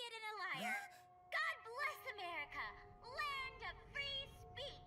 idiot and a liar. God bless America, land of free speech.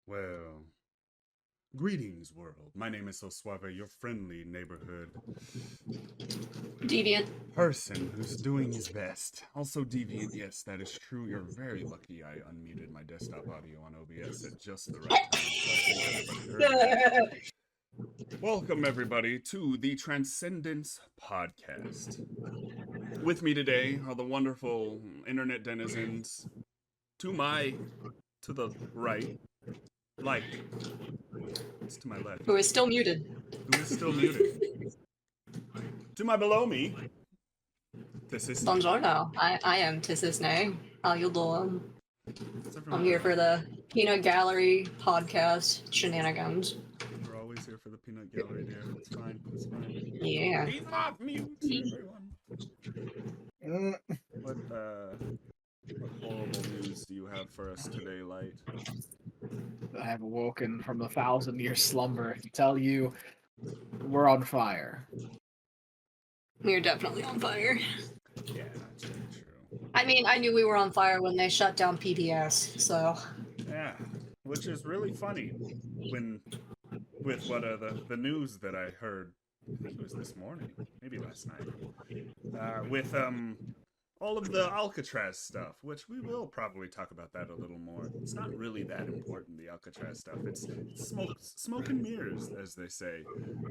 Well, greetings, world. My name is Suaveh, your friendly neighborhood deviant person who's doing his best. Also deviant, yes, that is true. You're very lucky I unmuted my desktop audio on OBS at just the right time, so I think everybody heard me. Welcome, everybody, to the Transcendence podcast. With me today are the wonderful internet denizens. To the right, like, it's to my left. who is still muted. Who is still muted. To my below me, Tisisne. Buongiorno. I am Tisisne. How you doing? I'm here for the Peanut Gallery podcast shenanigans. We're always here for the peanut gallery, dear. It's fine. It's fine. Yeah. He's off mute, everyone. What horrible news do you have for us today, Light? I have awoken from the 1,000-year slumber to tell you we're on fire. We're definitely on fire. Yeah, that's very true. I mean, I knew we were on fire when they shut down PBS, so. Yeah, which is really funny with what the news that I heard, I think it was this morning, maybe last night, with all of the Alcatraz stuff, which we will probably talk about that a little more. It's not really that important, the Alcatraz stuff. It's smoke and mirrors, as they say.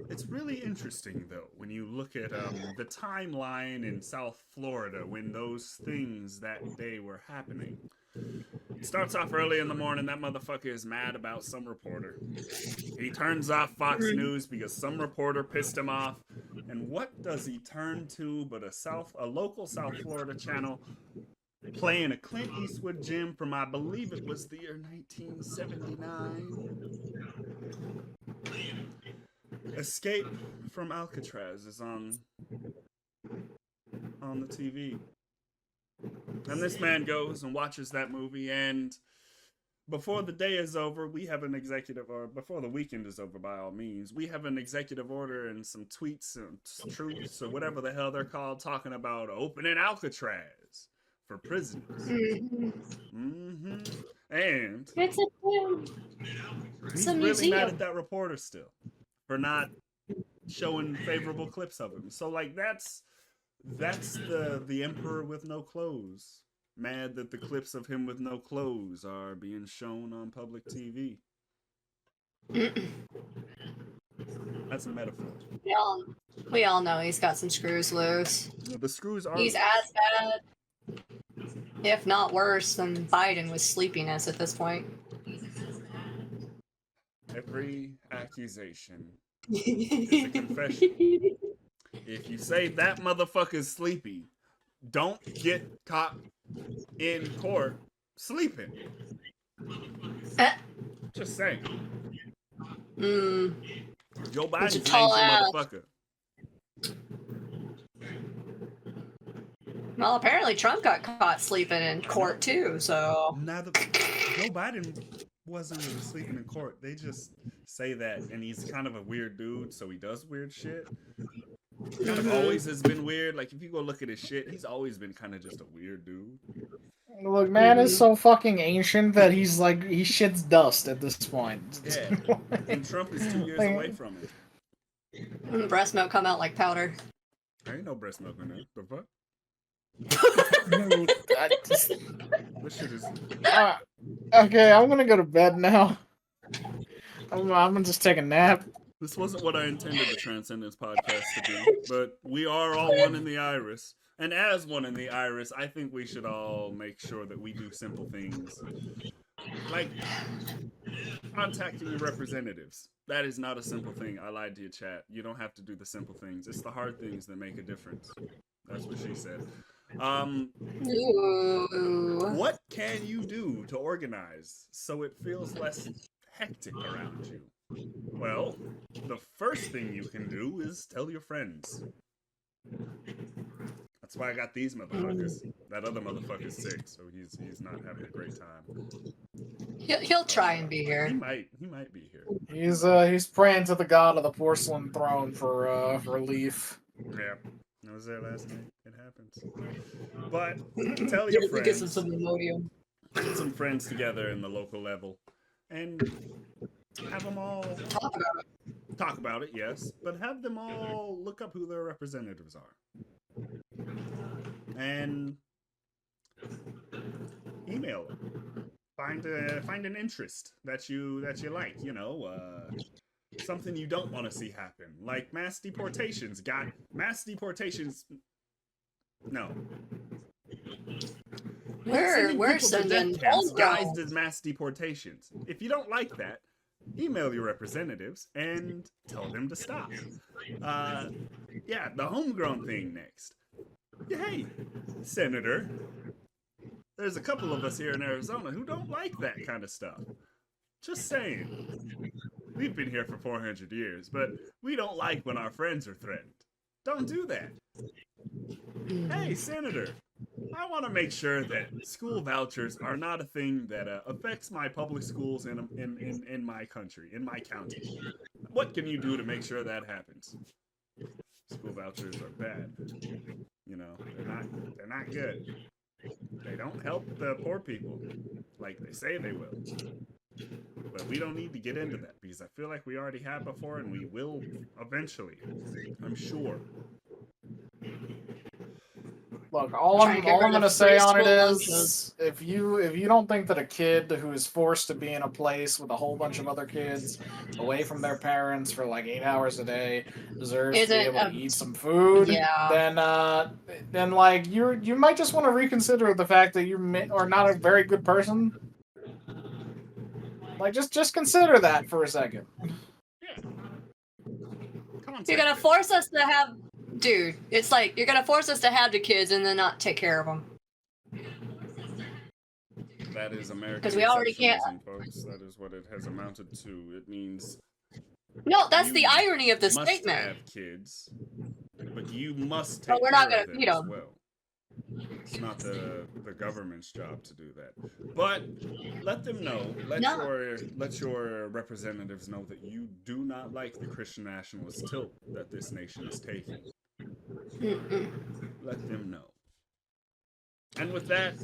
It's really interesting, though, when you look at the timeline in South Florida when those things that day were happening. It starts off early in the morning. That motherfucker is mad about some reporter. He turns off Fox News because some reporter pissed him off. And what does he turn to but a local South Florida channel playing a Clint Eastwood gem from, I believe it was the year 1979. Escape from Alcatraz is on the TV. And this man goes and watches that movie, and before the day is over, we have an executive, or before the weekend is over, by all means, we have an executive order and some tweets and truths, or whatever the hell they're called, talking about opening Alcatraz for prisoners. And he's really mad at that reporter still for not showing favorable clips of him. So, like, that's the emperor with no clothes. Mad that the clips of him with no clothes are being shown on public TV. That's a metaphor. We all know he's got some screws loose. The screws are He's loose. as bad, if not worse, than Biden with sleepiness at this point. Every accusation is a confession. If you say that motherfucker's sleepy, don't get caught in court sleeping. Just saying. Joe Biden's a tall ass. motherfucker. Well, apparently Trump got caught sleeping in court too, so... Now, Joe Biden wasn't really sleeping in court. They just say that, and he's kind of a weird dude, so he does weird shit. Kind of always has been weird. Like, if you go look at his shit, he's always been kind of just a weird dude. Look, man is so fucking ancient that he's like, he shits dust at this point. Yeah, and Trump is 2 years away from it. Breast milk come out like powder. There ain't no breast milk in there. The fuck? This shit is... Okay, I'm gonna go to bed now. I'm gonna just take a nap. This wasn't what I intended the Transcendence podcast to be, but we are all one in the iris. And as one in the iris, I think we should all make sure that we do simple things. Like contacting your representatives. That is not a simple thing. I lied to you, chat. You don't have to do the simple things. It's the hard things that make a difference. That's what she said. What can you do to organize so it feels less hectic around you? Well, the first thing you can do is tell your friends. That's why I got these motherfuckers. That other motherfucker's sick, so he's not having a great time. He'll try and be here. He might be here. He's praying to the god of the porcelain throne for relief. Yeah, I was there last night. It happens. But tell your friends. Get some Imodium. Get some friends together in the local level, and have them all talk about it. Yes, but have them all look up who their representatives are, and email them. Find an interest that you like. You know, something you don't want to see happen, like mass deportations. Mass deportations. No. We're sending guys to mass deportations. If you don't like that, email your representatives and tell them to stop. Yeah, the homegrown thing next. Hey, Senator, there's a couple of us here in Arizona who don't like that kind of stuff. Just saying. We've been here for 400 years, but we don't like when our friends are threatened. Don't do that. Hey, Senator, I want to make sure that school vouchers are not a thing that affects my public schools in my country, in my county. What can you do to make sure that happens? School vouchers are bad. You know, they're not good. They don't help the poor people like they say they will. But we don't need to get into that because I feel like we already have before and we will eventually. I'm sure. Look, all I'm gonna say on it is, if you don't think that a kid who is forced to be in a place with a whole bunch of other kids, away from their parents for like 8 hours a day, deserves to be able to eat some food, then like you might just want to reconsider the fact that you are not a very good person. Like just consider that for a second. You're gonna force us to have. Dude, it's like you're gonna force us to have the kids and then not take care of them. That is American. Because we already can't. Folks. That is what it has amounted to. It means. No, that's the irony of the statement. statement. Have kids, but you must take. But we're not gonna feed them. Well. It's not the government's job to do that. But let them know. Let your representatives know that you do not like the Christian nationalist tilt that this nation is taking. Let them know. And with that,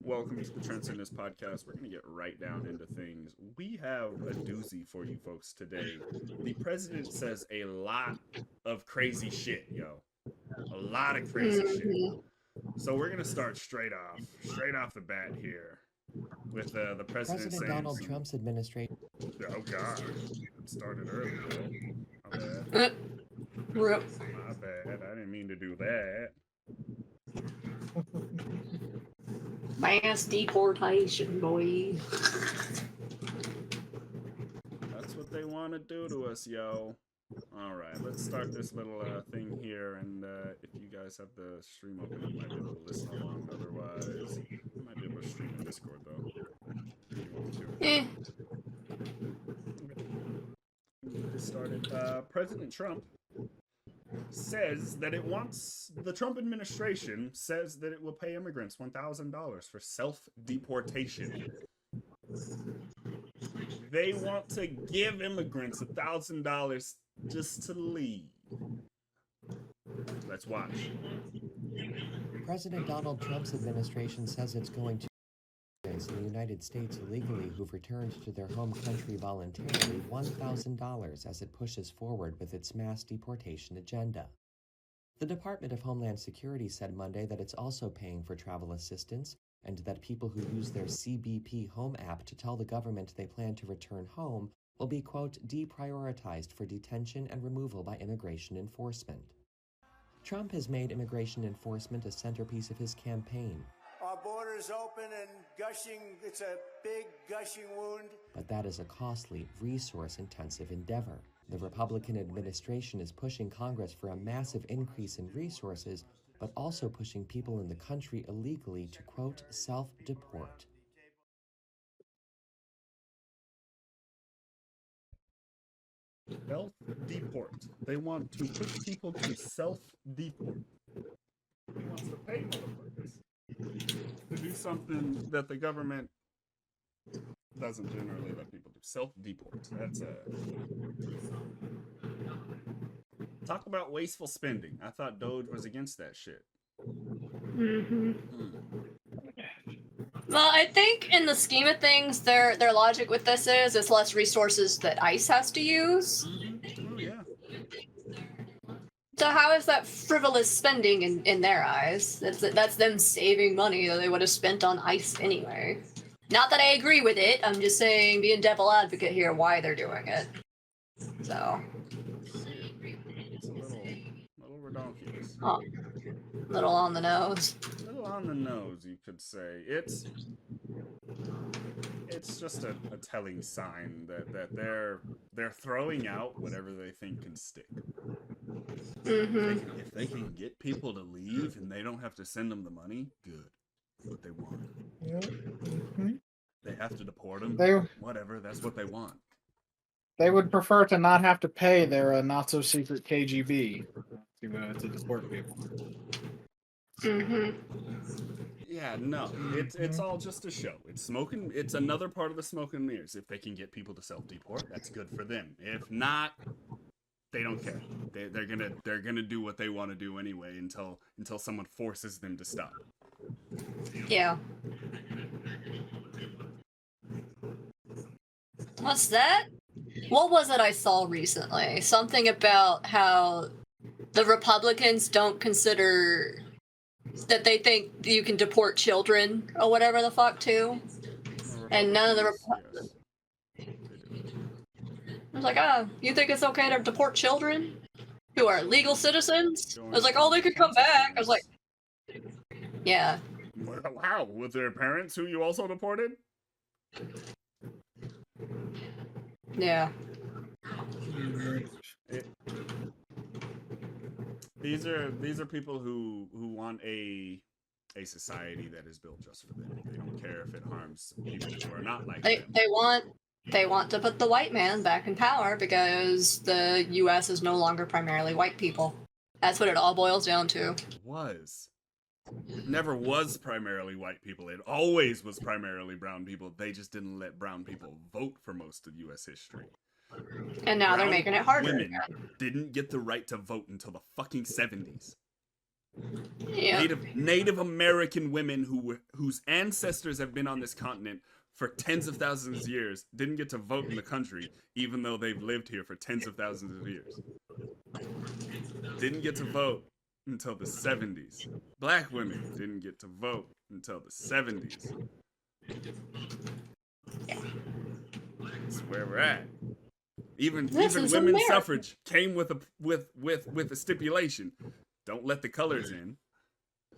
welcome to the Transcendence podcast. We're going to get right down into things. We have a doozy for you folks today. The president says a lot of crazy shit, yo. A lot of crazy shit. So we're going to start straight off the bat here. with the president President saying Donald some- Trump's administration. Oh God, it started early though. My bad. Rip. My bad. I didn't mean to do that. Mass deportation, boy. That's what they want to do to us, yo. All right, let's start this little thing here, and if you guys have the stream open, you might be able to listen along. Otherwise, you might be able to stream in Discord though. If you want to. Eh. Get this started. President Trump says that the Trump administration says that it will pay immigrants $1,000 for self-deportation. They want to give immigrants $1,000 just to leave. Let's watch. President Donald Trump's administration says it's going to in the United States illegally who've returned to their home country voluntarily $1,000 as it pushes forward with its mass deportation agenda. The Department of Homeland Security said Monday that it's also paying for travel assistance and that people who use their CBP Home app to tell the government they plan to return home will be, quote, deprioritized for detention and removal by immigration enforcement. Trump has made immigration enforcement a centerpiece of his campaign. Our border is open and gushing. It's a big gushing wound. But that is a costly, resource-intensive endeavor. The Republican administration is pushing Congress for a massive increase in resources, but also pushing people in the country illegally to, quote, self-deport. Self-deport. They want to push people to self-deport. He wants to pay motherfuckers to do something that the government doesn't generally let people do. Self-deport. That's talk about wasteful spending. I thought Doge was against that shit. Mm-hmm. Well, I think in the scheme of things, their logic with this is it's less resources that ICE has to use. Oh yeah. So how is that frivolous spending in their eyes? That's them saving money that they would have spent on ICE anyway. Not that I agree with it. I'm just saying, being devil advocate here, why they're doing it. So. It's a little redonkulous. Oh, little on the nose. A little on the nose, you could say. It's just a telling sign that they're throwing out whatever they think can stick. Mm-hmm. If they can get people to leave and they don't have to send them the money, good. That's what they want. Mm-hmm. They have to deport them. Whatever, that's what they want. They would prefer to not have to pay their not-so-secret KGB to deport people. Mm-hmm. Yeah, no, it's all just a show. It's smoking. It's another part of the smoke and mirrors. If they can get people to self-deport, that's good for them. If not, they don't care. They're gonna do what they want to do anyway until someone forces them to stop. Yeah. What's that? What was it I saw recently? Something about how the Republicans don't consider that they think you can deport children or whatever the fuck too. And none of the Yes. I was like, you think it's okay to deport children who are legal citizens? I was like, oh, they could come back. I was like, yeah. Wow, with their parents who you also deported? Yeah. These are people who want a society that is built just for them. They don't care if it harms people who are not like them. They want to put the white man back in power because the U.S. is no longer primarily white people. That's what it all boils down to. It never was primarily white people. It always was primarily brown people. They just didn't let brown people vote for most of U.S. history. And now they're making it harder. Women didn't get the right to vote until the fucking 70s. Yeah. Native American women whose ancestors have been on this continent for tens of thousands of years didn't get to vote in the country, even though they've lived here for tens of thousands of years. Didn't get to vote until the 70s. Black women didn't get to vote until the 70s. That's where we're at. Even This is women's America. suffrage came with a stipulation: don't let the colors in.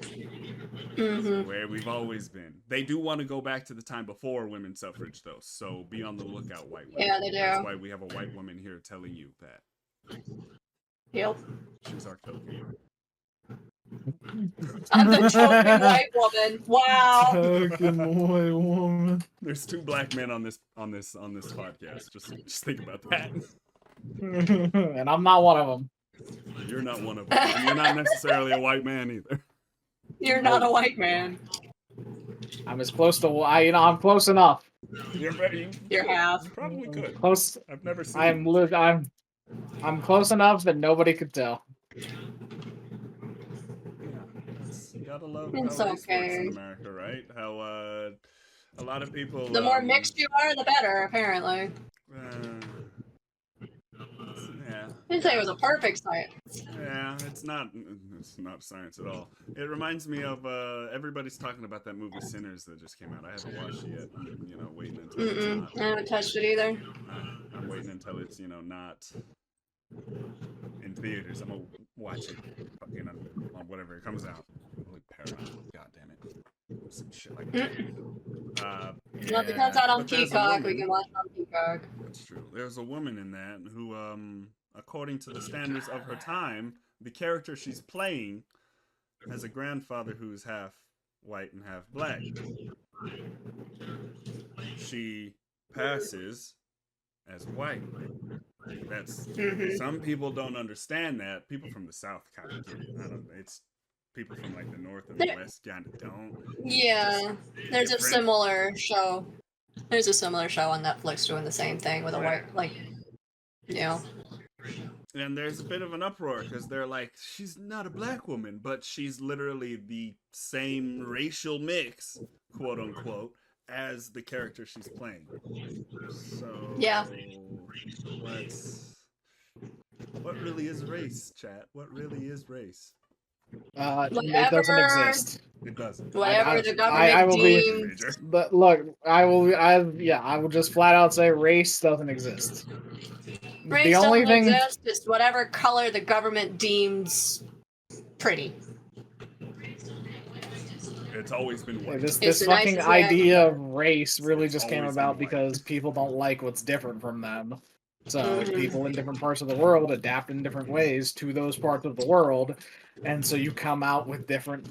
Mm-hmm. Where we've always been. They do want to go back to the time before women's suffrage, though. So be on the lookout, white women. Yeah, they do. That's why we have a white woman here telling you that. Yep. She's our token. I'm the token white woman. Wow. Token white woman. There's 2 black men on this podcast. Just think about that. And I'm not one of them. You're not one of them. And you're not necessarily a white man either. You're not a white man. I'm as close to I'm close enough. You're ready. You're half. You probably could. Close. I've never seen. I'm close enough that nobody could tell. Yeah, you gotta love It's how race works okay. in America, right? How a lot of people. The more mixed you are, the better, apparently. Yeah. I didn't say it was a perfect science. Yeah, it's not science at all. It reminds me of everybody's talking about that movie Sinners that just came out. I haven't watched it yet. I'm waiting until it's not. I haven't touched it either. I'm waiting until it's not in theaters. I'm gonna watch it fucking on whatever it comes out. Like Paramount, god damn it, some shit like that. Once it comes out on But there's a Peacock, we woman- can watch it on Peacock. That's true. There's a woman in that who, according to the standards of her time, the character she's playing has a grandfather who's half white and half black. She passes as white. That's some people don't understand that. People from the South kind of get it. I don't know. It's people from like the North and the West kind of don't. Yeah, there's a Different. similar show. There's a similar show on Netflix doing the same thing with a white, like, you know. And there's a bit of an uproar because they're like, she's not a black woman, but she's literally the same racial mix, quote unquote, as the character she's playing. So Yeah. What really is race, chat? What really is race? It doesn't exist. It doesn't. Whatever the government I will be- deems. But look, I will just flat out say race doesn't exist. Race The only doesn't thing exist. It's whatever color the government deems pretty. It's always been white. this It's the fucking nicest way I can idea of race really just came Always about been white. because people don't like what's different from them. So people in different parts of the world adapt in different ways to those parts of the world, and so you come out with different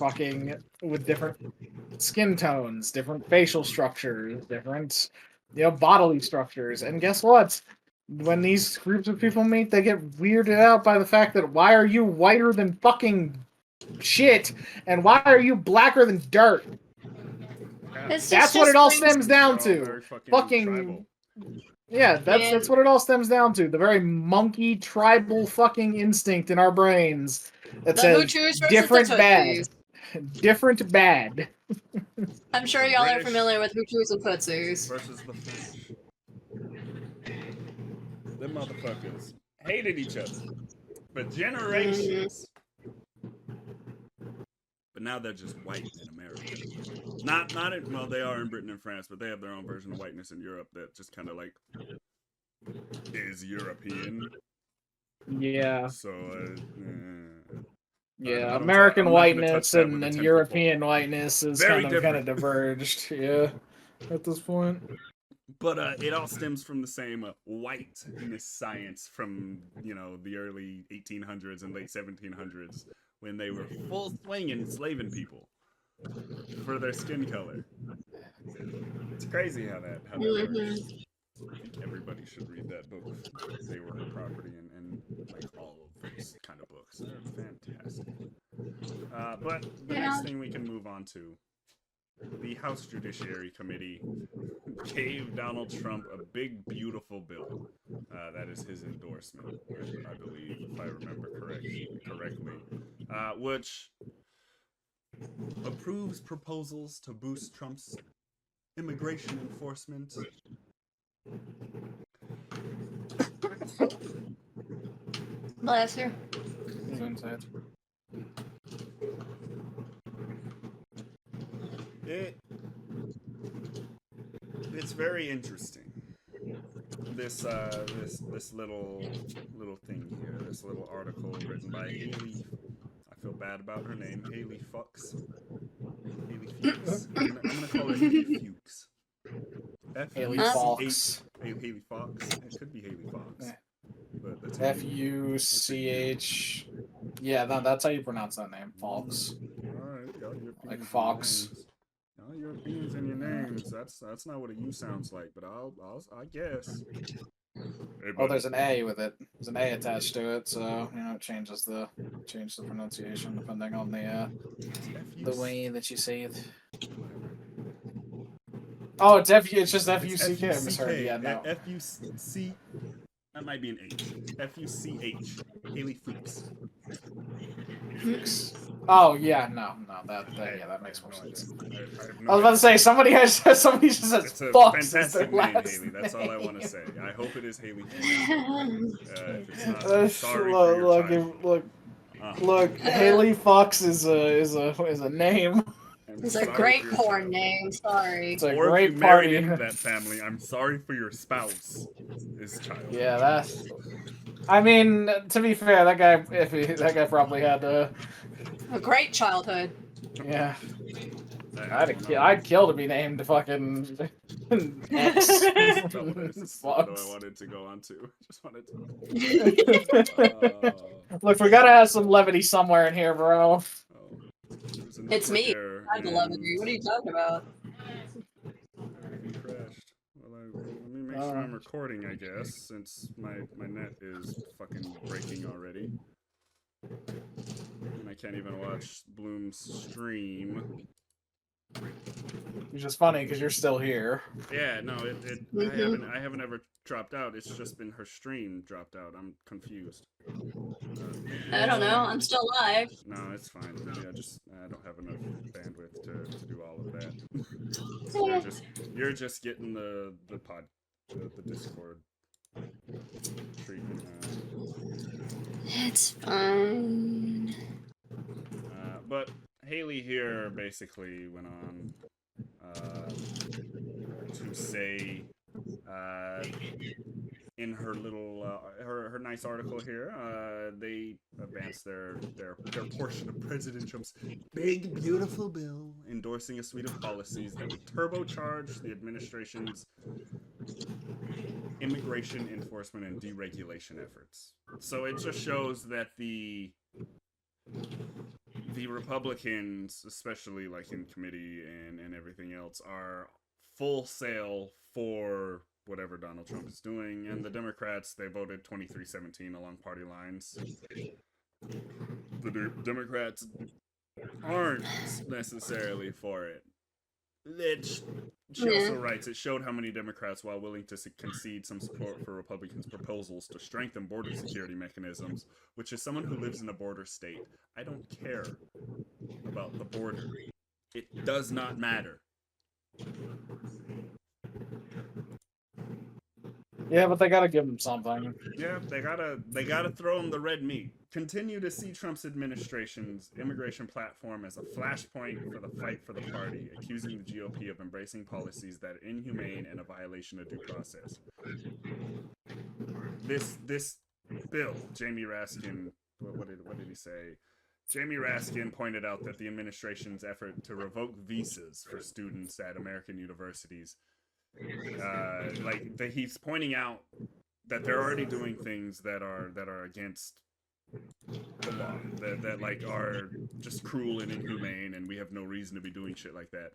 skin tones, different facial structures, different bodily structures. And guess what? When these groups of people meet, they get weirded out by the fact that why are you whiter than fucking shit, and why are you blacker than dirt? That's what it all stems down to. Fucking tribal. yeah, that's what it all stems down to. The very monkey tribal fucking instinct in our brains that The says Hutus versus different the bad, Tutsis. different bad. I'm sure y'all are British familiar with Hutus and Tutsis. Versus the French. Them motherfuckers hated each other for generations. But now they're just white in America. Not in, well, they are in Britain and France, but they have their own version of whiteness in Europe that just kind of like is European. Yeah, So, yeah. I'm American not gonna touch whiteness that with and a 10-foot European whiteness is Very kind of different. diverged. Yeah, at this point. But it all stems from the same whiteness science from, the early 1800s and late 1700s when they were full swing enslaving people for their skin color. It's crazy how that works. I think everybody should read that book. They Were Her Property and like all of those kind of books. They're fantastic. But the next thing we can move on to, the House Judiciary Committee gave Donald Trump a big, beautiful bill. That is his endorsement, I believe, if I remember correctly, which approves proposals to boost Trump's immigration enforcement. Bless you. It's very interesting. This little thing here, this little article written by Haley. I feel bad about her name, Haley Fuchs. Haley Fuchs. I'm gonna call her Haley Fuchs. Haley Fox. Haley Fox. It could be Haley Fox. But that's Fuch. Yeah, that's how you pronounce that name, Fox. Alright, Like Fox. All your opinions and your names. That's not what a U sounds like, but I guess. Hey, oh, there's an A with it. There's an A attached to it, so it changes the pronunciation depending on the way that you say it. Oh, it's It's just F-U-C-K. I misheard. Yeah, no. F-U-C. That might be an H. F-U-C-H. Haley Fuchs. Fuchs. Oh yeah, no, that makes more sense. I was about to say somebody just says it's a Fox fantastic name, Haley. That's all I want to say. I hope it is Haley. If it's not, sorry look. Haley Fox is a name. It's a great porn name. Sorry. It's a or great if you married party. into that family, I'm sorry for your spouse. His child. Yeah, that's. I mean, to be fair, that guy probably had a great childhood. Yeah. I'd kill to be named fucking X. What I wanted to go on to. Just wanted to. Look, we gotta have some levity somewhere in here, bro. It's me. I'm the levity. What are you talking about? Everything crashed. Well, let me make sure I'm recording, I guess, since my net is fucking breaking already. And I can't even watch Bloom's stream. Which is funny because you're still here. Yeah, no, I haven't ever dropped out. It's just been her stream dropped out. I'm confused. I don't know. I'm still live. No, it's fine. Yeah, I don't have enough bandwidth to do all of that. So you're just getting the Discord treatment. It's fine. But Haley here basically went on to say in her little her nice article here, they advanced their portion of President Trump's big beautiful bill endorsing a suite of policies that would turbocharge the administration's immigration enforcement and deregulation efforts. So it just shows that the Republicans, especially like in committee and everything else, are full sail for whatever Donald Trump is doing, and the Democrats, they voted 23-17 along party lines. The Democrats aren't necessarily for it. She also writes, it showed how many Democrats, while willing to concede some support for Republicans' proposals to strengthen border security mechanisms, which is someone who lives in a border state, I don't care about the border. It does not matter. Yeah, but they gotta give him something. Yeah, they gotta throw him the red meat. Continue to see Trump's administration's immigration platform as a flashpoint for the fight for the party, accusing the GOP of embracing policies that are inhumane and a violation of due process. This bill, Jamie Raskin, what did he say? Jamie Raskin pointed out that the administration's effort to revoke visas for students at American universities, he's pointing out that they're already doing things that are against the law, that are just cruel and inhumane, and we have no reason to be doing shit like that.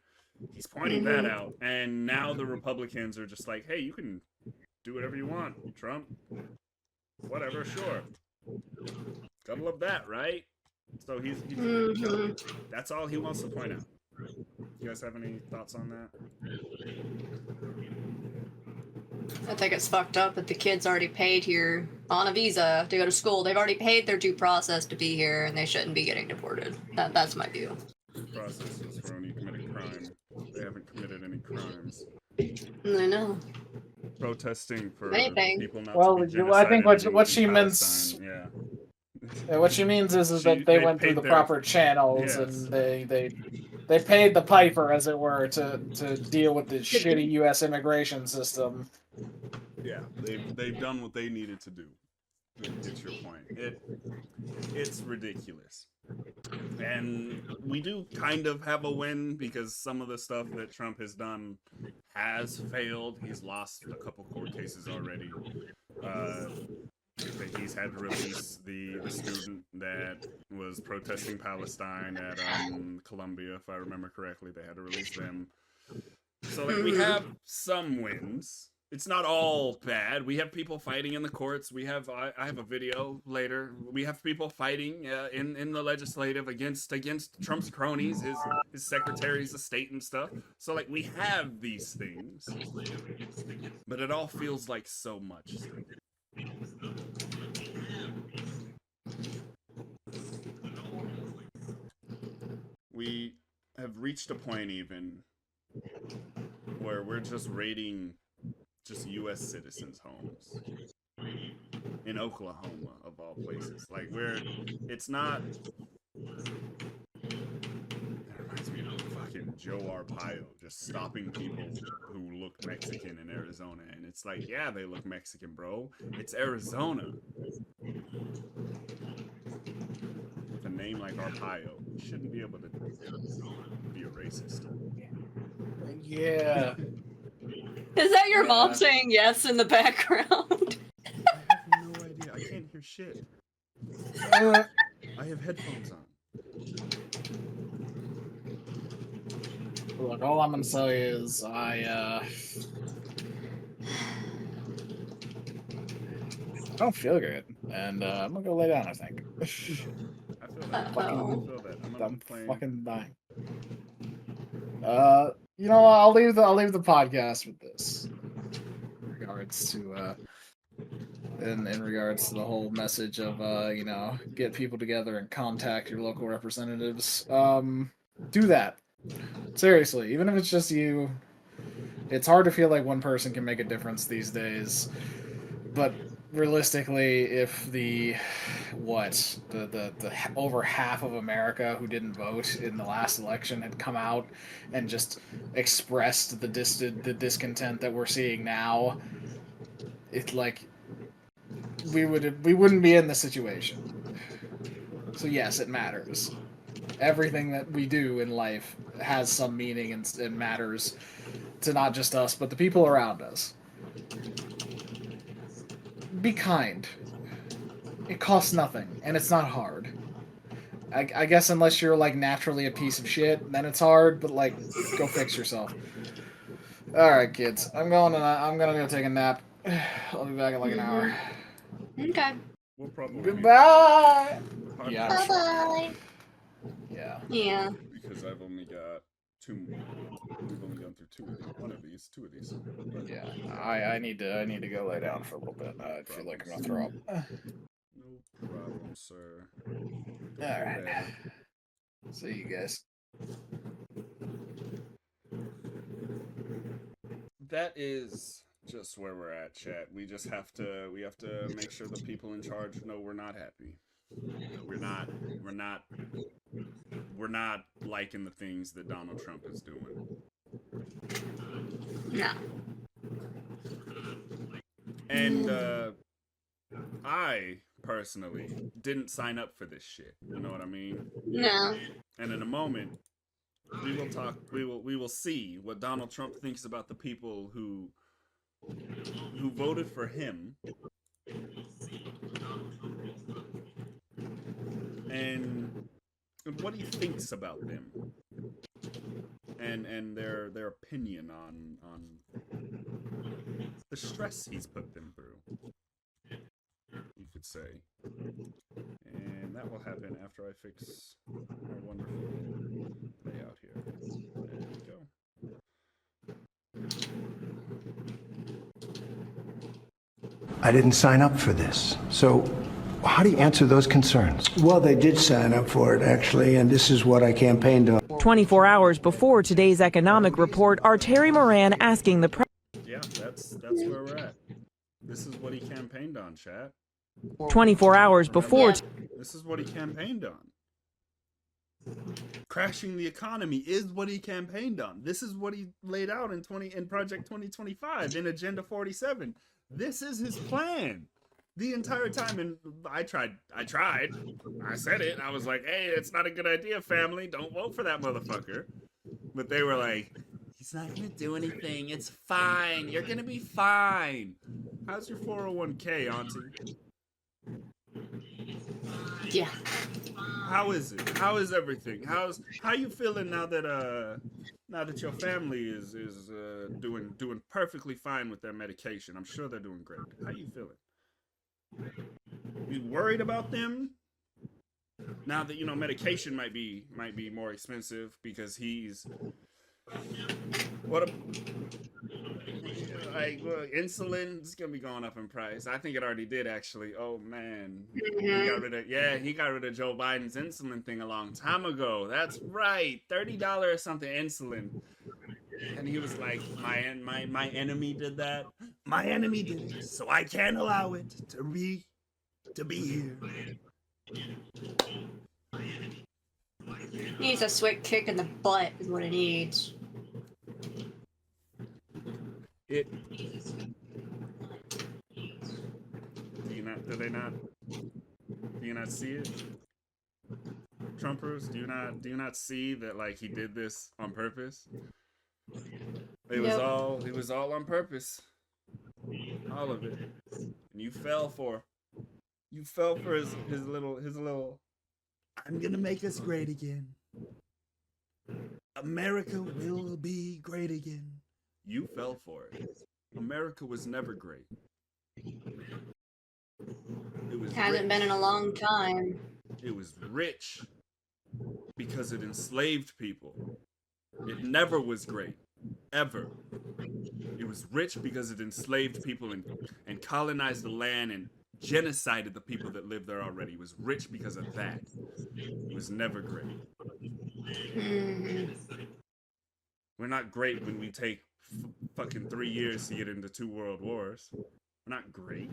He's pointing that out, and now the Republicans are just like, hey, you can do whatever you want, Trump. Whatever, sure. Gotta love that, right? So he's that's all he wants to point out. You guys have any thoughts on that? I think it's fucked up that the kids already paid here on a visa to go to school. They've already paid their due process to be here, and they shouldn't be getting deported. That's my view. Due process is for when you commit a crime. They haven't committed any crimes. I know. Protesting for anything. People not well, to be I think what she means. Yeah, what she means is that they went through the proper channels, and they they paid the piper, as it were, to deal with the shitty U.S. immigration system. Yeah, they've done what they needed to do. It's your point. It's ridiculous. And we do kind of have a win because some of the stuff that Trump has done has failed. He's lost a couple court cases already. He's had to release the student that was protesting Palestine at Columbia, if I remember correctly. They had to release them. So like we have some wins. It's not all bad. We have people fighting in the courts. We have I have a video later. We have people fighting in the legislative against Trump's cronies, his secretaries of state and stuff. So like we have these things, but it all feels like so much still. We have reached a point even where we're just raiding just U.S. citizens' homes in Oklahoma, of all places. Like, it's not. That reminds me of fucking Joe Arpaio just stopping people who look Mexican in Arizona, and it's like, yeah, they look Mexican, bro. It's Arizona. With a name like Arpaio, you shouldn't be able to be a racist. Yeah. Is that your mom saying yes in the background? I have no idea. I can't hear shit. I have headphones on. Look, all I'm gonna say is I don't feel good, and I'm gonna go lay down. I think. I feel that. I'm fucking dying. You know, I'll leave the podcast with this. In regards to in regards to the whole message of you know, get people together and contact your local representatives. Do that. Seriously, even if it's just you. It's hard to feel like one person can make a difference these days. But realistically, if the over half of America who didn't vote in the last election had come out and just expressed the discontent that we're seeing now, it's like we wouldn't be in this situation. So yes, it matters. Everything that we do in life has some meaning and matters to not just us, but the people around us. Be kind. It costs nothing, and it's not hard. I guess unless you're like naturally a piece of shit, then it's hard. But like, go fix yourself. All right, kids. I'm gonna go take a nap. I'll be back in like an hour. Okay. We'll probably Goodbye. Yeah. Bye-bye. Yeah. Yeah. Because I've only got two. We've only gone through two of these. Yeah. I need to go lay down for a little bit. I feel like I'm gonna throw up. No problem, sir. All right. See you guys. That is just where we're at, chat. We have to make sure the people in charge know we're not happy. We're not liking the things that Donald Trump is doing. No. And I personally didn't sign up for this shit. You know what I mean? No. And in a moment, we will talk. We will see what Donald Trump thinks about the people who voted for him, and what he thinks about them, and their opinion on the stress he's put them through, you could say. And that will happen after I fix our wonderful layout here. There we go. I didn't sign up for this. So how do you answer those concerns? Well, they did sign up for it, actually, and this is what I campaigned on. 24 hours before today's economic report, are Terry Moran asking the president. Yeah, that's where we're at. This is what he campaigned on, chat. 24 hours before. This is what he campaigned on. Crashing the economy is what he campaigned on. This is what he laid out in Project 2025 in Agenda 47. This is his plan the entire time. And I tried. I said it. I was like, hey, it's not a good idea, family. Don't vote for that motherfucker. But they were like, he's not going to do anything. It's fine. You're going to be fine. How's your 401k, Auntie? Yeah. How is it? How is everything? How you feeling now that your family is doing perfectly fine with their medication? I'm sure they're doing great. How you feeling? You worried about them? Now that medication might be more expensive because he's insulin is gonna be going up in price. I think it already did actually. Oh man, he got rid of Joe Biden's insulin thing a long time ago. That's right, $30 something insulin. And he was like, my enemy did that. My enemy did it, so I can't allow it to be here. Needs a swift kick in the butt is what it needs. Do you not see it? Trumpers, do you not see that like he did this on purpose? It was all on purpose. All of it. And you fell for his little I'm gonna make us great again. America will be great again. You fell for it. America was never great. It was Hasn't been in a long time. It was rich because it enslaved people. It never was great. Ever. It was rich because it enslaved people and colonized the land and genocided the people that lived there already. It was rich because of that. It was never great. We're not great when we take fucking 3 years to get into 2 world wars. We're not great.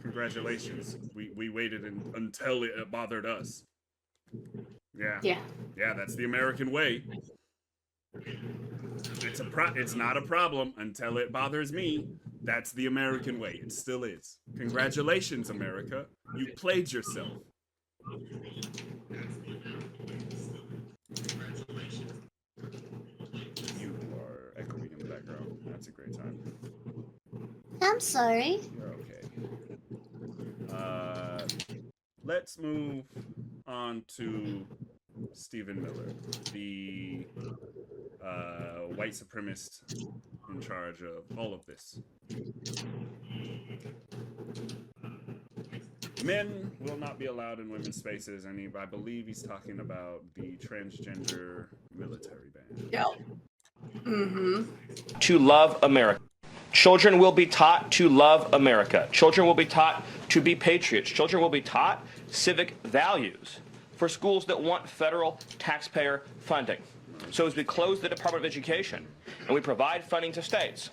Congratulations. We waited until it bothered us. Yeah. Yeah, that's the American way. It's not a problem until it bothers me. That's the American way. It still is. Congratulations, America. You played yourself. You are echoing in the background. That's a great time. I'm sorry. You're okay. Let's move on to Stephen Miller, the white supremacist in charge of all of this. Men will not be allowed in women's spaces, and I believe he's talking about the transgender military ban. Yep. To love America. Children will be taught to love America. Children will be taught to be patriots. Children will be taught civic values for schools that want federal taxpayer funding. So as we close the Department of Education and we provide funding to states,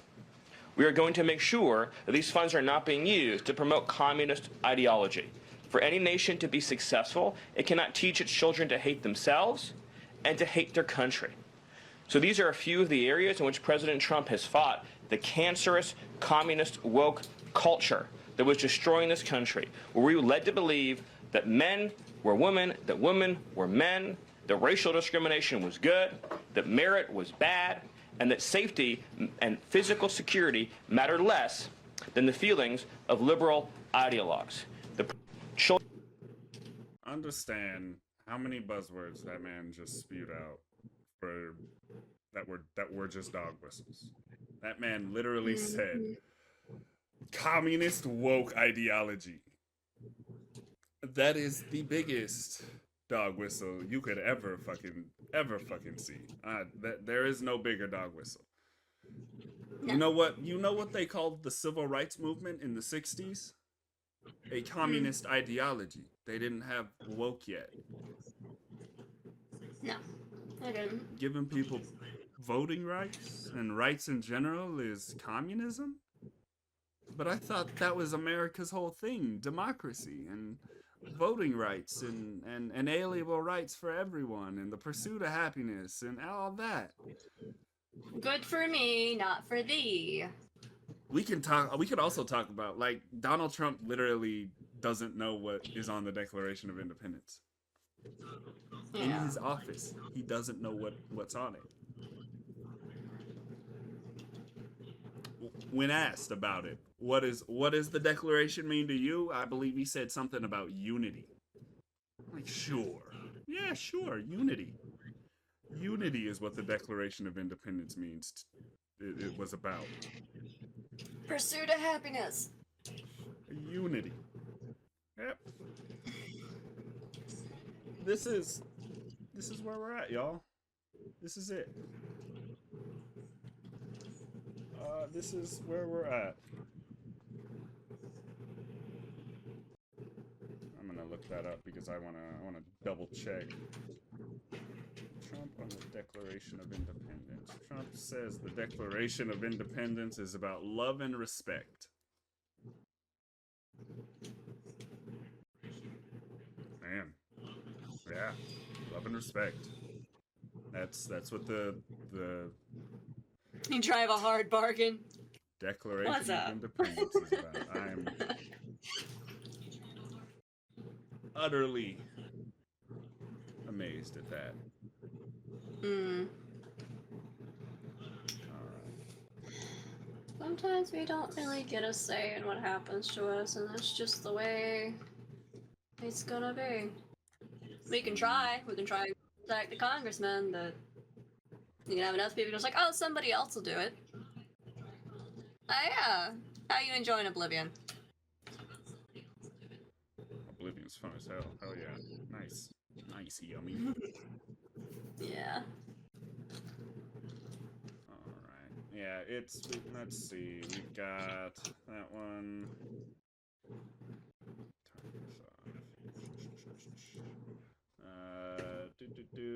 we are going to make sure that these funds are not being used to promote communist ideology. For any nation to be successful, it cannot teach its children to hate themselves and to hate their country. So these are a few of the areas in which President Trump has fought the cancerous communist woke culture that was destroying this country, where we were led to believe that men were women, that women were men, that racial discrimination was good, that merit was bad, and that safety and physical security mattered less than the feelings of liberal ideologues. Understand how many buzzwords that man just spewed out that were just dog whistles. That man literally said communist woke ideology. That is the biggest dog whistle you could ever fucking see. There is no bigger dog whistle. You know what they called the civil rights movement in the 60s? A communist ideology. They didn't have woke yet. No, I didn't. Giving people voting rights and rights in general is communism? But I thought that was America's whole thing, democracy. And voting rights and inalienable rights for everyone and the pursuit of happiness and all that. Good for me, not for thee. We could also talk about, like, Donald Trump literally doesn't know what is on the Declaration of Independence. Yeah. In his office, he doesn't know what's on it. When asked about it, what does the Declaration mean to you? I believe he said something about unity. I'm like, sure. Yeah, sure, unity. Unity is what the Declaration of Independence means. It was about. Pursuit of happiness. Unity. Yep. This is where we're at, y'all. This is it. This is where we're at. I'm gonna look that up because I wanna double check. Trump on the Declaration of Independence. Trump says the Declaration of Independence is about love and respect. Man. Yeah. Love and respect. That's what the You drive a hard bargain. Declaration What's of up? Independence is about. I'm utterly amazed at that. Sometimes we don't really get a say in what happens to us, and that's just the way it's gonna be. We can try to contact the congressman, but you can have enough people just like, oh, somebody else will do it. Yeah. How you enjoying Oblivion? Oblivion's fun as hell. Hell yeah. Nice. Nice, yummy. Yeah. Alright. Yeah, let's see. We've got that one.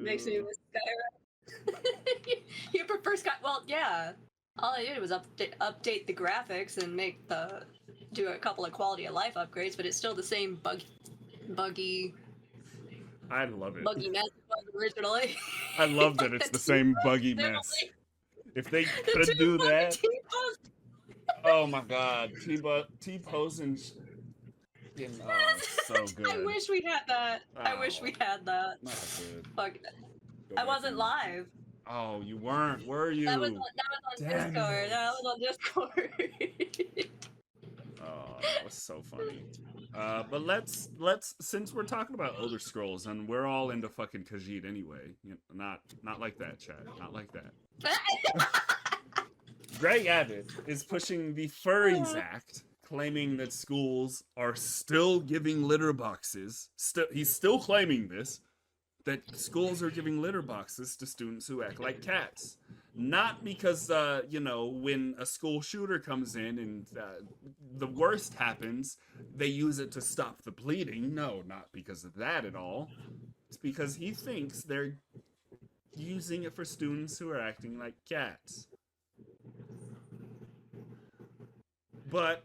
Makes me miss Skyrim. You prefer Sky? Well, yeah. All I did was update the graphics and do a couple of quality of life upgrades, but it's still the same buggy. I love it. Buggy mess it was originally. I love that it's the same buggy mess. If they could do that. Oh my god. T-Pose and so good. I wish we had that. I wish we had that. Not good. Fuck. I wasn't live. Oh, you weren't, were you? That was on Discord. That was on Discord. Oh, that was so funny. But let's since we're talking about Elder Scrolls and we're all into fucking Khajiit anyway, not like that, chat. Not like that. Greg Abbott is pushing the Furries Act, claiming that schools are still giving litter boxes. He's still claiming this. That schools are giving litter boxes to students who act like cats. Not because, when a school shooter comes in and the worst happens, they use it to stop the bleeding. No, not because of that at all. It's because he thinks they're using it for students who are acting like cats. But,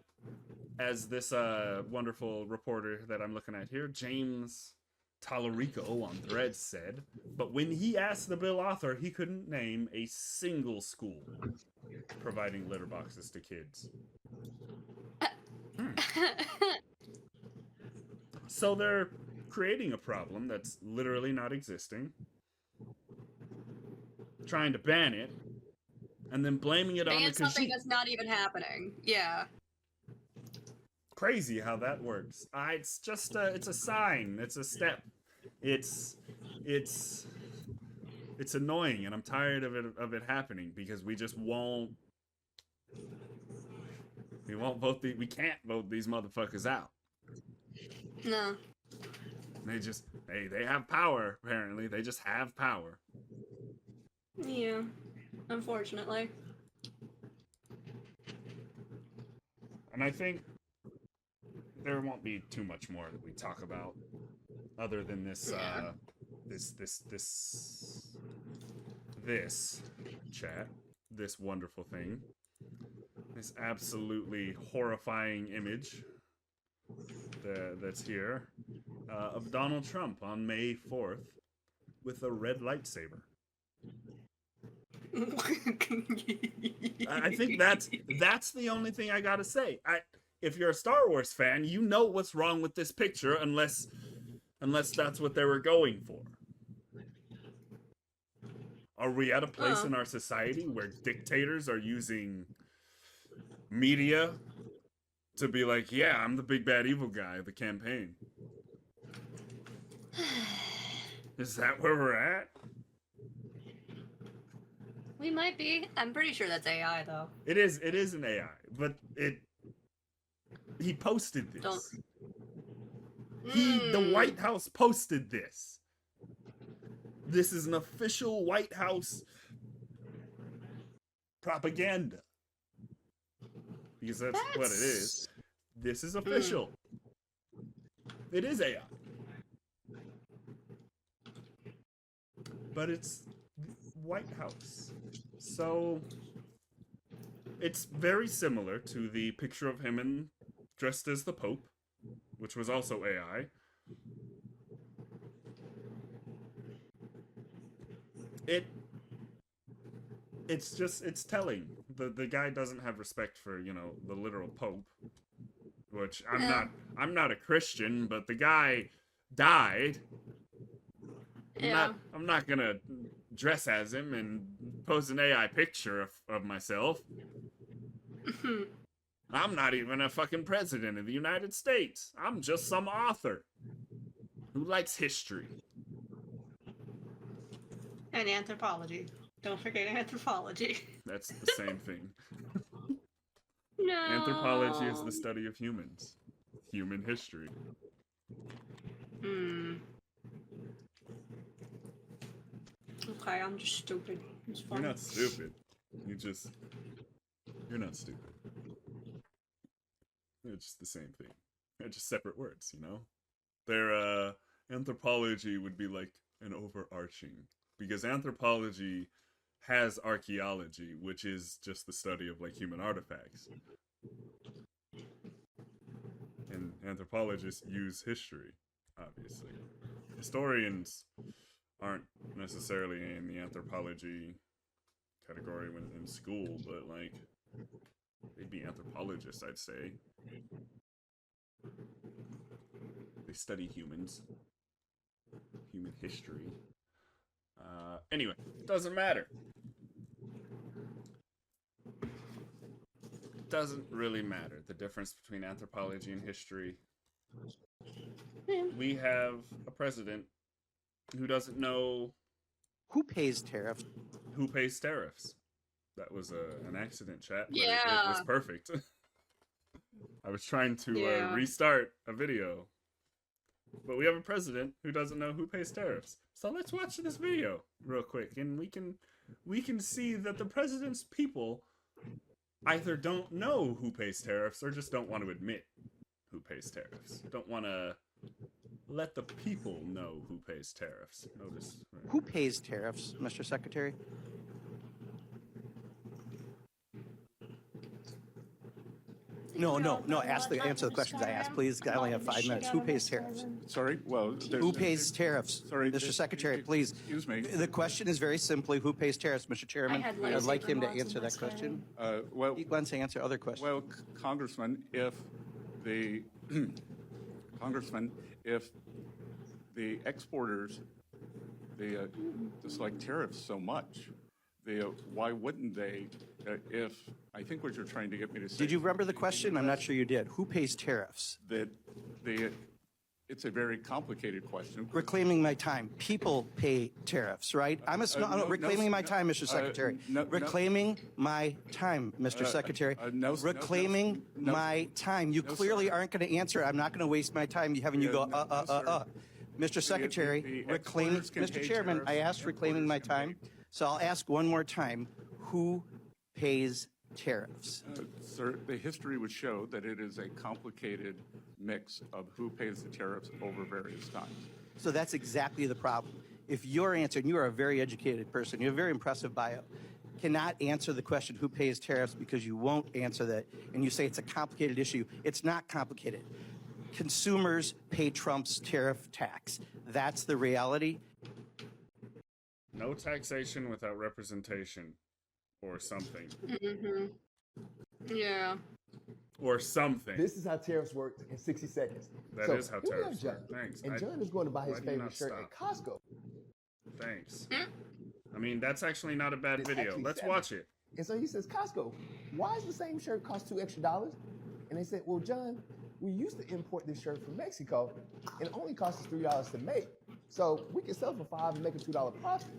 as this wonderful reporter that I'm looking at here, James Tallarico on Threads said, but when he asked the bill author, he couldn't name a single school providing litter boxes to kids. So they're creating a problem that's literally not existing, trying to ban it, and then blaming it on the something that's not even happening. Yeah. Crazy how that works. It's just it's a sign. It's a step. It's annoying, and I'm tired of it happening because we just won't. We won't vote. We can't vote these motherfuckers out. No. They have power. Apparently, they just have power. Yeah. Unfortunately. And I think there won't be too much more that we talk about other than this this chat, this wonderful thing, this absolutely horrifying image that's here. of Donald Trump on May 4th with a red lightsaber. I think that's the only thing I gotta say. If you're a Star Wars fan, you know what's wrong with this picture, unless that's what they were going for. Are we at a place in our society where dictators are using media to be like, yeah, I'm the big bad evil guy of the campaign? Is that where we're at? We might be. I'm pretty sure that's AI, though. It is an AI, but he posted this. The White House posted this. This is an official White House propaganda. Because that's what it is. This is official. It is AI. But it's White House. So it's very similar to the picture of him dressed as the Pope, which was also AI. It's telling. The guy doesn't have respect for, the literal Pope, which I'm not a Christian, but the guy died. I'm not gonna dress as him and post an AI picture of myself. I'm not even a fucking president of the United States. I'm just some author who likes history. And anthropology. Don't forget anthropology. That's the same thing. No. Anthropology is the study of humans. Human history. Okay, I'm just stupid. It's fun. You're not stupid. You're not stupid. It's just the same thing. They're just separate words, Their anthropology would be like an overarching, because anthropology has archaeology, which is just the study of like human artifacts. And anthropologists use history, obviously. Historians aren't necessarily in the anthropology category when in school, but like they'd be anthropologists, I'd say. They study humans, human history. Anyway, doesn't matter. Doesn't really matter the difference between anthropology and history. We have a president who doesn't know who pays tariffs. Who pays tariffs? That was an accident, chat. But yeah, it was perfect. I was trying to restart a video, but we have a president who doesn't know who pays tariffs. So let's watch this video real quick, and we can see that the president's people either don't know who pays tariffs or just don't want to admit who pays tariffs. Don't want to let the people know who pays tariffs. Notice. Who pays tariffs, Mr. Secretary? No. Answer the questions I asked, please. I only have 5 minutes. Who pays tariffs? Sorry? Well, who pays tariffs? Sorry, Mr. Secretary, please. Excuse me. The question is very simply, who pays tariffs, Mr. Chairman? I'd like him to answer that question. Well, he wants to answer other questions. Well, Congressman, if the exporters dislike tariffs so much, why wouldn't they? If I think what you're trying to get me to say. Did you remember the question? I'm not sure you did. Who pays tariffs? It's a very complicated question. Reclaiming my time. People pay tariffs, right? Reclaiming my time, Mr. Secretary. Reclaiming my time, Mr. Secretary. Reclaiming my time. You clearly aren't going to answer. I'm not going to waste my time having you go, Mr. Secretary, Mr. Chairman, I asked reclaiming my time, so I'll ask one more time. Who pays tariffs? Sir, the history would show that it is a complicated mix of who pays the tariffs over various times. So that's exactly the problem. If your answer, and you are a very educated person, you have a very impressive bio, cannot answer the question who pays tariffs because you won't answer that, and you say it's a complicated issue. It's not complicated. consumers pay Trump's tariff tax. That's the reality. No taxation without representation, or something. Yeah. Or something. This is how tariffs work in 60 seconds. That is how tariffs work. Thanks. And John is going to buy his why do you favorite not shirt stop? at Costco. Thanks. I mean, that's actually not a bad video. Let's watch it. And so he says, Costco, why is the same shirt cost $2 extra? And they said, well, John, we used to import this shirt from Mexico, and it only cost us $3 to make. So we can sell it for $5 and make a $2 profit.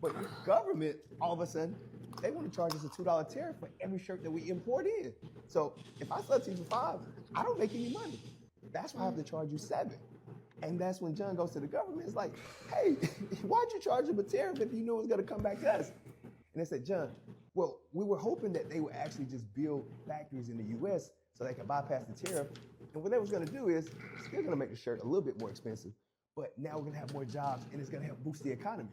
But the government, all of a sudden, they want to charge us a $2 tariff for every shirt that we import in. So if I sell it to you for $5, I don't make any money. That's why I have to charge you $7. And that's when John goes to the government. It's like, hey, why'd you charge them a tariff if you knew it was going to come back to us? And they said, John, well, we were hoping that they would actually just build factories in the U.S. so they could bypass the tariff. And what they was going to do is, still going to make the shirt a little bit more expensive, but now we're going to have more jobs and it's going to help boost the economy.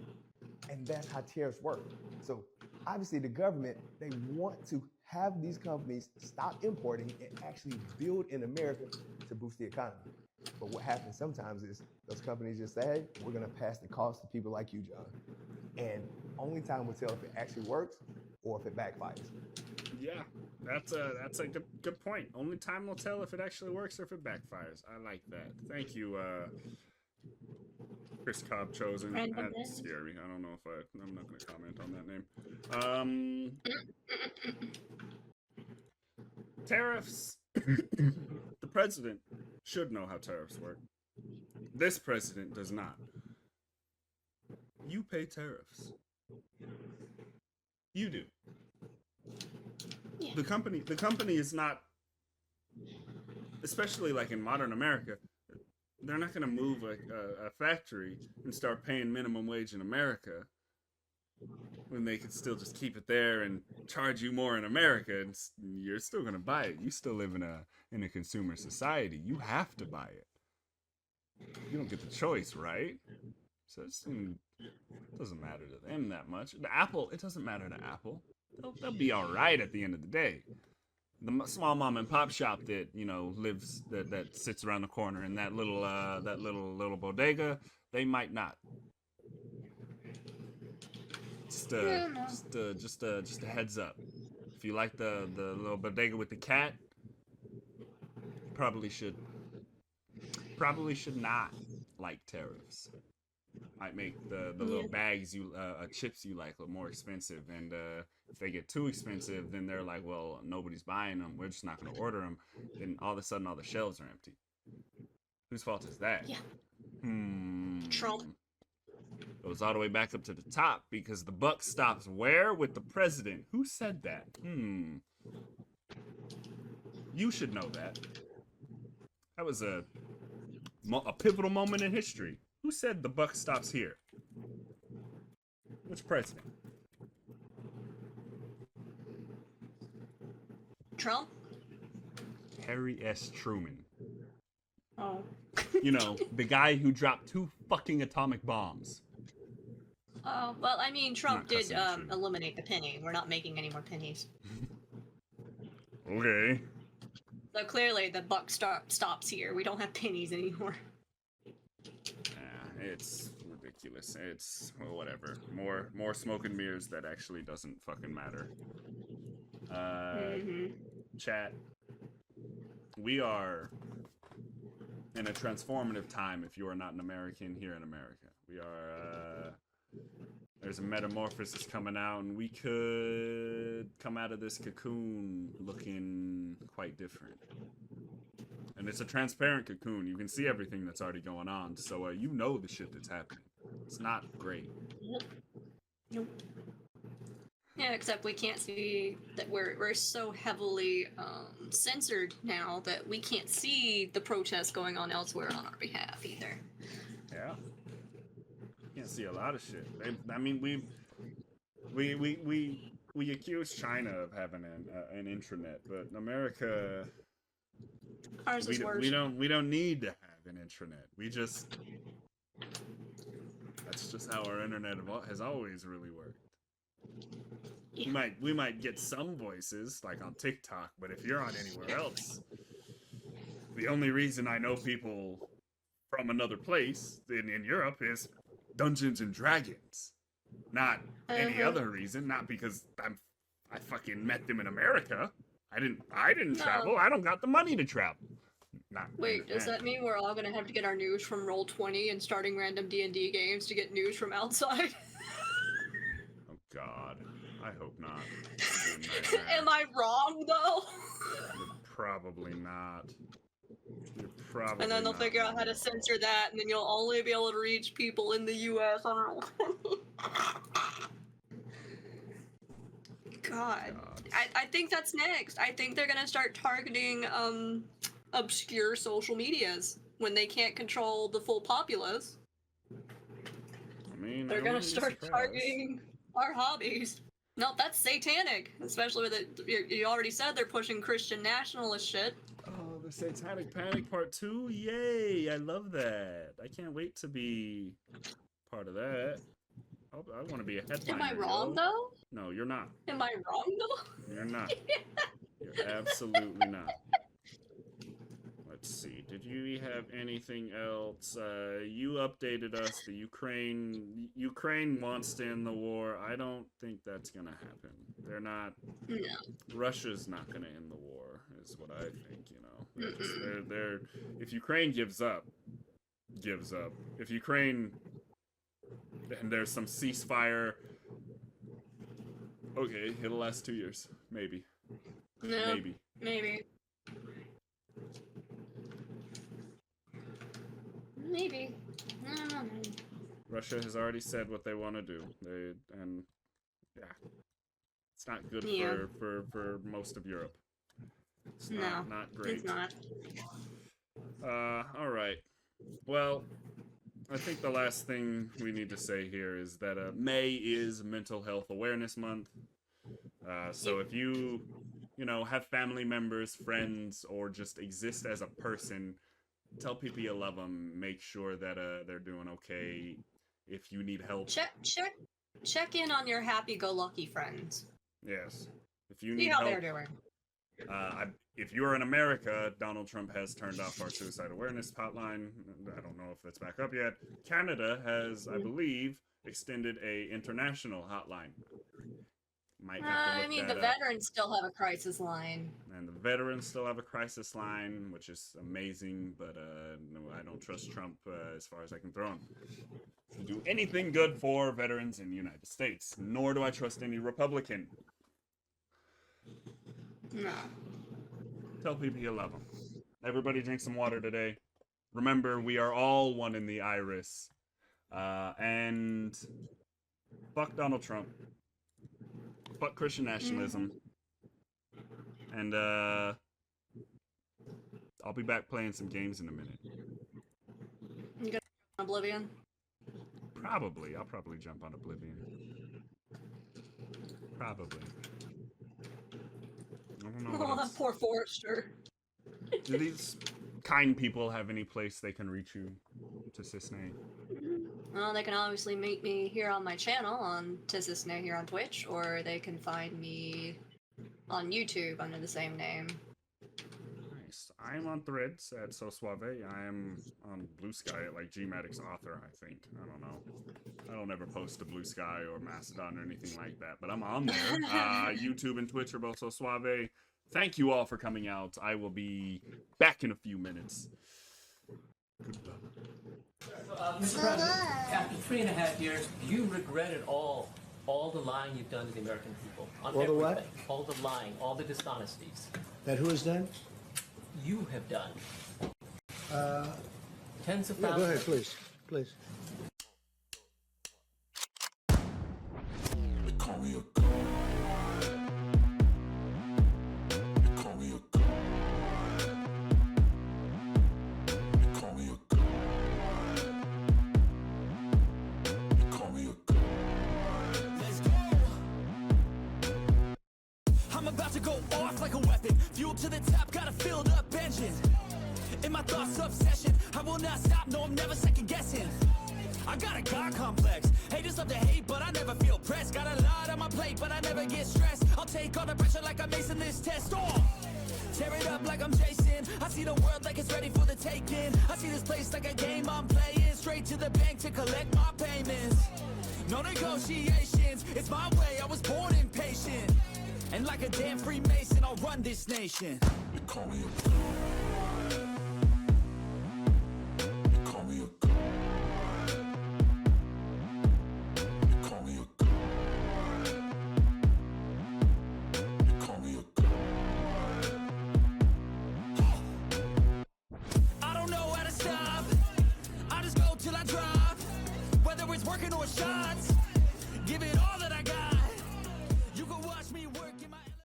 And that's how tariffs work. So obviously the government, they want to have these companies stop importing and actually build in America to boost the economy. But what happens sometimes is those companies just say, hey, we're going to pass the cost to people like you, John. And only time will tell if it actually works or if it backfires. Yeah, that's a good point. Only time will tell if it actually works or if it backfires. I like that. Thank you, Chris Cobb Chosen. That's scary. I don't know if I'm not going to comment on that name. Tariffs. The president should know how tariffs work. This president does not. You pay tariffs. You do. Yeah. The company is not, especially like in modern America, they're not going to move a factory and start paying minimum wage in America when they could still just keep it there and charge you more in America, and you're still going to buy it. You still live in a consumer society. You have to buy it. You don't get the choice, right? So it doesn't matter to them that much. The Apple, it doesn't matter to Apple. They'll be all right at the end of the day. The small mom and pop shop that lives that sits around the corner in that little bodega, they might not. Just a heads up. If you like the little bodega with the cat, probably should not like tariffs. Might make the little bags chips you like a little more expensive, and if they get too expensive, then they're like, well, nobody's buying them, we're just not going to order them. Then all of a sudden all the shelves are empty. Whose fault is that? Yeah. Trump. Goes all the way back up to the top because the buck stops where? With the president. Who said that? You should know that. That was a pivotal moment in history. Who said the buck stops here? Which president? Trump? Harry S. Truman. Oh. The guy who dropped 2 fucking atomic bombs. Oh, well, I mean, Trump did eliminate the penny. We're not making any more pennies. Okay. So clearly the buck stops here. We don't have pennies anymore. It's ridiculous. It's whatever. More smoke and mirrors that actually doesn't fucking matter. Chat. We are in a transformative time if you are not an American here in America. We are there's a metamorphosis coming out, and we could come out of this cocoon looking quite different. And it's a transparent cocoon. You can see everything that's already going on. So you know the shit that's happening. It's not great. Nope. Yeah, except we can't see that we're so heavily censored now that we can't see the protests going on elsewhere on our behalf either. Yeah. Can't see a lot of shit. We accuse China of having an intranet, but America, ours is worse. We don't need to have an intranet. That's just how our internet has always really worked. Yeah. We might get some voices like on TikTok, but if you're on anywhere else, The only reason I know people from another place in Europe is Dungeons and Dragons. Not any other reason. Not because I fucking met them in America. I didn't travel. I don't got the money to travel. Wait, does that mean we're all gonna have to get our news from Roll20 and starting random D&D games to get news from outside? Oh God, I hope not. Am I wrong though? You're probably not. You're probably. And then they'll not figure out how to censor that, and then you'll only be able to reach people in the U.S. on Roll20. God. I think that's next. I think they're gonna start targeting obscure social medias when they can't control the full populace. I mean, They're gonna start targeting our hobbies. No, that's satanic. Especially with it, you already said they're pushing Christian nationalist shit. Oh, the Satanic Panic Part 2? Yay! I love that. I can't wait to be part of that. I want to be a headliner. Am I wrong though? No, you're not. Am I wrong though? You're not. You're absolutely not. Let's see. Did you have anything else? You updated us. The Ukraine wants to end the war. I don't think that's gonna happen. They're not. No. Russia's not gonna end the war. Is what I think. You know. They're. If Ukraine gives up. If Ukraine. And there's some ceasefire. Okay, it'll last 2 years, maybe. No. Maybe. Maybe. I don't know. Russia has already said what they want to do. It's not good for most of Europe. It's not great. It's not. All right. Well, I think the last thing we need to say here is that May is Mental Health Awareness Month. So if you have family members, friends, or just exist as a person, tell people you love them. Make sure that they're doing okay. If you need help, check in on your happy-go-lucky friends. Yes. If you need See how help, they're doing. If you're in America, Donald Trump has turned off our suicide awareness hotline. I don't know if that's back up yet. Canada has, I believe, extended a international hotline. Might have to look the that up. veterans still have a crisis line. And the veterans still have a crisis line, which is amazing, but no, I don't trust Trump as far as I can throw him to do anything good for veterans in the United States, nor do I trust any Republican. No. Tell people you love them. Everybody drink some water today. Remember, we are all one in the iris. And fuck Donald Trump. Fuck Christian nationalism. And I'll be back playing some games in a minute. You got Oblivion? Probably. I'll probably jump on Oblivion. Probably. I don't know. Oh, poor Forrester. Do these kind people have any place they can reach you to Cisne? Well, they can obviously meet me here on my channel on Cisne here on Twitch, or they can find me on YouTube under the same name. Nice. I'm on Threads at Suaveh. I am on Blue Sky at like Gmadix Author, I think. I don't know. I don't ever post to Blue Sky or Mastodon or anything like that, but I'm on there. YouTube and Twitch are both Suaveh. Thank you all for coming out. I will be back in a few minutes. Goodbye. Mr. President, after 3.5 years, do you regret it all the lying you've done to the American people? On All the everything. what? All the lying, all the dishonesties. That who has done? You have done. Tens of Yeah, thousands. go ahead, please. Please. I'm about to go off like a weapon. Fuel to the top, got a filled up engine. In my thoughts, obsession. I will not stop, no, I'm never second guessing. I got a God complex. Haters love to hate, but I never feel pressed. Got a lot on my plate, but I never get stressed. I'll take all the pressure like I'm acing this test. Oh! Tear it up like I'm Jason. I see the world like it's ready for the taking. I see this place like a game I'm playing. Straight to the bank to collect my payments. No negotiations, it's my way, I was born impatient. And like a damn Freemason, I'll run this nation. They call me a god. They call me a god. They call me a god. They call me a god. I don't know how to stop. I just go till I drop. Whether it's working or shots, give it all